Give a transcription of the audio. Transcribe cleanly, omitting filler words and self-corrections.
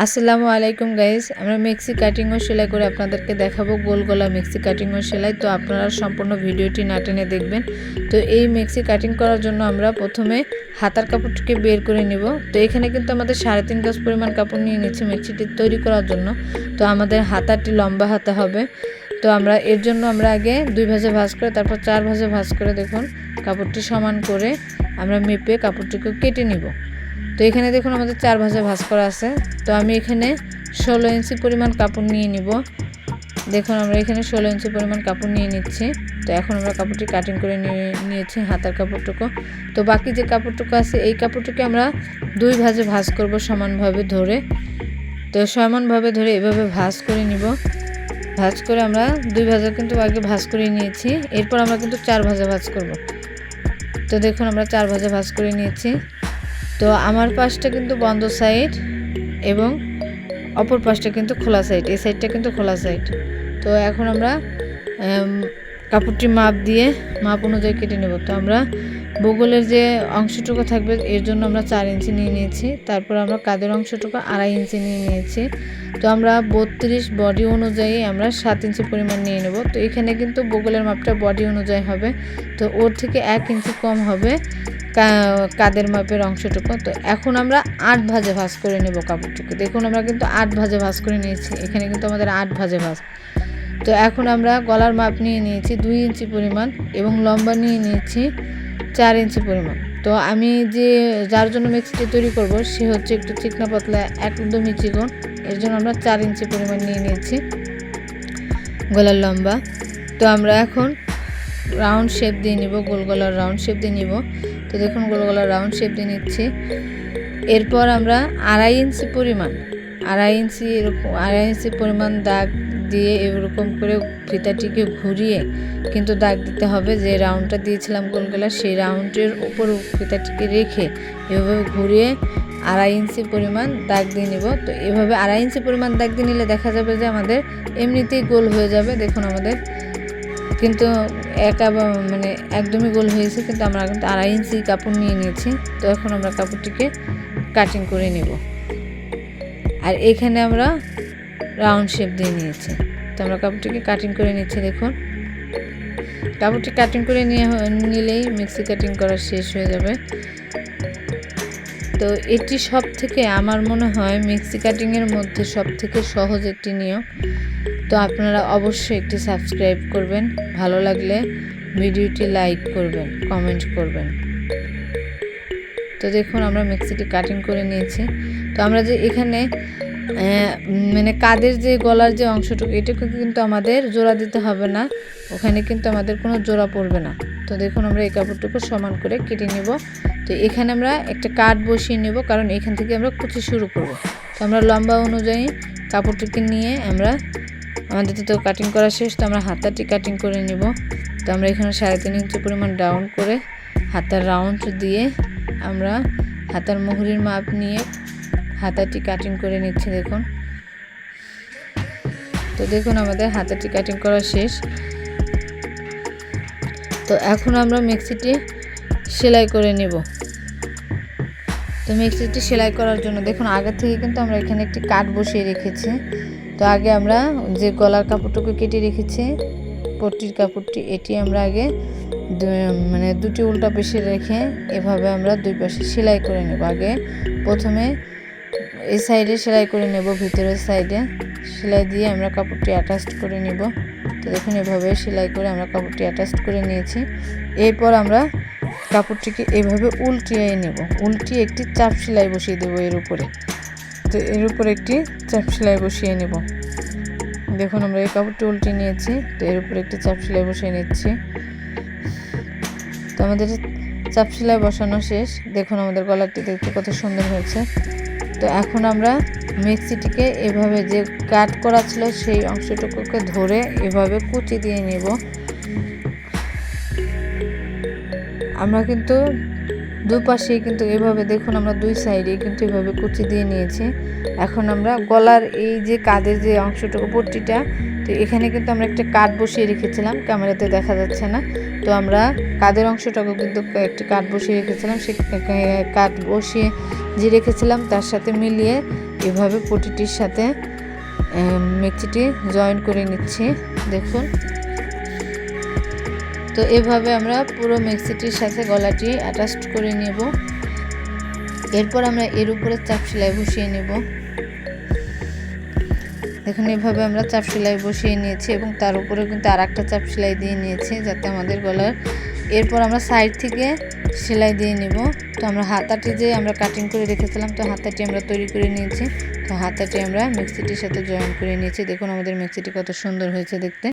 আসসালামু আলাইকুম গাইস, আমরা মেক্সি কাটিং ও সেলাই করে আপনাদেরকে দেখাবো গোল গলা মেক্সি কাটিং ও সেলাই। তো আপনারা সম্পূর্ণ ভিডিওটি না টেনে দেখবেন। তো এই মেক্সি কাটিং করার জন্য আমরা প্রথমে হাতার কাপড়টিকে বের করে নিব। তো এখানে কিন্তু আমাদের 3.5 গজ পরিমাণ কাপড় নিয়ে নিচ্ছি মেক্সিটি তৈরি করার জন্য। তো আমাদের হাতাটি লম্বা হাতা হবে। তো আমরা এর জন্য আমরা আগে 2 ভাঁজে ভাঁজ করে তারপর 4 ভাঁজে ভাঁজ করে দেখুন কাপড়টি সমান করে আমরা মেপে কাপড়টিকে কেটে নিব। তো এখানে দেখুন আমাদের 4 ভাঁজে ভাঁজ করা আছে। তো আমি এখানে 16 ইঞ্চি পরিমাণ কাপড় নিয়ে নিব। দেখুন আমরা এখানে 16 ইঞ্চি পরিমাণ কাপড় নিয়ে নিচ্ছি। তো এখন আমরা কাপড়টি কাটিং করে নিয়েছি হাতার কাপড়টুকু। তো বাকি যে কাপড়টুকু আছে এই কাপড়টুকে আমরা 2 ভাঁজে ভাঁজ করব সমানভাবে ধরে। তো সমানভাবে ধরে এভাবে ভাঁজ করে নিব। ভাঁজ করে আমরা 2 ভাঁজে কিন্তু আগে ভাঁজ করে নিয়েছি, এরপর আমরা কিন্তু 4 ভাঁজে ভাঁজ করব। তো দেখুন আমরা 4 ভাঁজে ভাঁজ করে নিয়েছি। তো আমার পাশটা কিন্তু বন্ধ সাইড এবং অপর পাশটা কিন্তু খোলা সাইড, এই সাইডটা কিন্তু খোলা সাইড। তো এখন আমরা কাপড়টি মাপ অনুযায়ী কেটে নেব। তো আমরা বগলের যে অংশটুকু থাকবে এর জন্য আমরা 4 ইঞ্চি নিয়ে নিয়েছি। তারপর আমরা কাঁধের অংশটুকু 2.5 ইঞ্চি নিয়ে নিয়েছি। তো আমরা 32 বডি অনুযায়ী আমরা 7 ইঞ্চি পরিমাণ নিয়ে নেব। তো এখানে কিন্তু বগলের মাপটা বডি অনুযায়ী হবে, তো ওর থেকে 1 ইঞ্চি কম হবে কাঁধের মাপের অংশটুকু। তো এখন আমরা 8 ভাঁজে ভাঁজ করে নেব কাপড়টিকে। দেখুন আমরা কিন্তু 8 ভাঁজে ভাঁজ করে নিয়েছি, এখানে কিন্তু আমাদের 8 ভাঁজে ভাঁজ। তো এখন আমরা গলার মাপ নিয়ে নিয়েছি 2 ইঞ্চি পরিমাণ এবং লম্বা নিয়ে নিয়েছি 4 ইঞ্চি পরিমাণ। তো আমি যার জন্য মেক্সিটি তৈরি করব সে হচ্ছে একটু চিকনা পাতলা, একদমই চিকন, এর জন্য আমরা 4 ইঞ্চি পরিমাণ নিয়ে নিয়েছি গলার লম্বা। তো আমরা এখন রাউন্ড শেপ দিয়ে নিব, গোল গলার রাউন্ড শেপ দিয়ে নিব। তো দেখুন গোল গলার রাউন্ড শেপ দিয়ে নিচ্ছি। এরপর আমরা 2.5 ইঞ্চি পরিমাণ এরকম 2.5 ইঞ্চি পরিমাণ দাগ দিয়ে এরকম করে ফিতাটিকে ঘুরিয়ে কিন্তু দাগ দিতে হবে। যে রাউন্ডটা দিয়েছিলাম গোল গলার সেই রাউন্ডের উপর ফিতাটিকে রেখে এভাবে ঘুরিয়ে 2.5 ইঞ্চি পরিমাণ দাগ দিয়ে নিব। তো এভাবে 2.5 ইঞ্চি পরিমাণ দাগ দিয়ে নিলে দেখা যাবে যে আমাদের এমনিতেই গোল হয়ে যাবে। দেখুন আমাদের কিন্তু একদমই গোল হয়েছে, কিন্তু আমরা কিন্তু 2.5 ইঞ্চি কাপড় নিয়ে নিয়েছি। তো এখন আমরা কাপড়টিকে কাটিং করে নেব। আর এখানে আমরা রাউন্ড শেপ দিয়ে নিয়েছি। তো আমরা কাপড়টিকে কাটিং করে নিচ্ছি। দেখুন কাপড়টি কাটিং করে নিলেই মেক্সি কাটিং করা শেষ হয়ে যাবে। তো এটি সব থেকে আমার মনে হয় মেক্সি কাটিংয়ের মধ্যে সব থেকে সহজ একটি নিয়ম। তো আপনারা অবশ্যই একটি সাবস্ক্রাইব করবেন, ভালো লাগলে ভিডিওটি লাইক করবেন, কমেন্ট করবেন। তো দেখুন আমরা মেক্সিটি কাটিং করে নিয়েছি। তো আমরা যে এখানে কাঁধের যে গলার যে অংশটুকু এটাকে কিন্তু আমাদের জোড়া দিতে হবে না, ওখানে কিন্তু আমাদের কোনো জোড়া পড়বে না। তো দেখুন আমরা এই কাপড়টুকু সমান করে কেটে নেব। তো এখানে আমরা একটা কাট বসিয়ে নেব, কারণ এখান থেকে আমরা কুচি শুরু করব। তো আমরা লম্বা অনুযায়ী কাপড়টিকে নিয়ে আমাদের তো কাটিং করা শেষ। তো আমরা হাতাটি কাটিং করে নিব। তো আমরা এখানে 3.5 ইঞ্চি পরিমাণ ডাউন করে হাতার রাউন্ড দিয়ে আমরা হাতার মুহুরির মাপ নিয়ে হাতাটি কাটিং করে নিচ্ছি। দেখুন তো দেখুন আমাদের হাতাটি কাটিং করা শেষ। তো এখন আমরা মেক্সিটি সেলাই করে নেব। তো মেক্সিটি সেলাই করার জন্য দেখুন আগে থেকে কিন্তু আমরা এখানে একটি কাট বসিয়ে রেখেছি। তো আগে আমরা যে গলার কাপড়টুকু কেটে রেখেছি পট্টির কাপড়টি, এটি আমরা আগে দুটি উল্টা পেশে রেখে এভাবে আমরা দুই পাশে সেলাই করে নেব। আগে প্রথমে এই সাইডে সেলাই করে নেব, ভিতরের সাইডে সেলাই দিয়ে আমরা কাপড়টি অ্যাটাচ করে নেব। তো দেখুন এভাবে সেলাই করে আমরা কাপড়টি অ্যাটাচ করে নিয়েছি। এরপর আমরা কাপড়টিকে এভাবে উল্টিয়ে নেব, উল্টিয়ে একটি চাপ সেলাই বসিয়ে দেবো এর উপরে। তো এর উপরে একটি চাপ সেলাই বসিয়ে নেব। দেখুন আমরা এই কাপড়টি উল্টিয়ে নিয়েছি। তো এর উপরে একটি চাপ সেলাই বসিয়ে নিচ্ছি। তো আমাদের চাপ সেলাই বসানো শেষ। দেখুন আমাদের গলাটি দেখতে কত সুন্দর হয়েছে। তো এখন আমরা মেক্সিটিকে এভাবে যে কাট করা ছিল সেই অংশটুকুকে ধরে এভাবে কুচি দিয়ে নেব। আমরা কিন্তু দুপাশেই কিন্তু এভাবে দেখুন আমরা দুই সাইডে কিন্তু এভাবে কুচি দিয়ে নিয়েছি। এখন আমরা গলার এই যে কাঁধের যে অংশটুকু পট্টিটা, তো এখানে কিন্তু আমরা একটা কাট বসিয়ে রেখেছিলাম, ক্যামেরাতে দেখা যাচ্ছে না। তো আমরা কাঁধের অংশটাকে কিন্তু একটি কাট বসিয়ে রেখেছিলাম, সেই কাট বসিয়ে যে রেখেছিলাম তার সাথে মিলিয়ে এভাবে পটিটির সাথে মেক্সিটি জয়েন করে নিচ্ছি। দেখুন, তো এভাবে আমরা পুরো মেক্সিটির সাথে গলাটি অ্যাটাচ করে নেব। এরপর আমরা এর উপরে চাপ সেলাই বসিয়ে নেব। দেখুন, এভাবে আমরা চাপ সেলাই বসিয়ে নিয়েছি এবং তার উপরে কিন্তু আর একটা চাপ সেলাই দিয়ে নিয়েছি যাতে আমাদের গলার। এরপর আমরা সাইড থেকে সেলাই দিয়ে নেব। তো আমরা হাতাটি যে আমরা কাটিং করে রেখেছিলাম, তো হাতাটি আমরা তৈরি করে নিয়েছি। তো হাতাটি আমরা মেক্সিটির সাথে জয়েন করে নিয়েছি। দেখুন আমাদের মেক্সিটি কত সুন্দর হয়েছে দেখতে।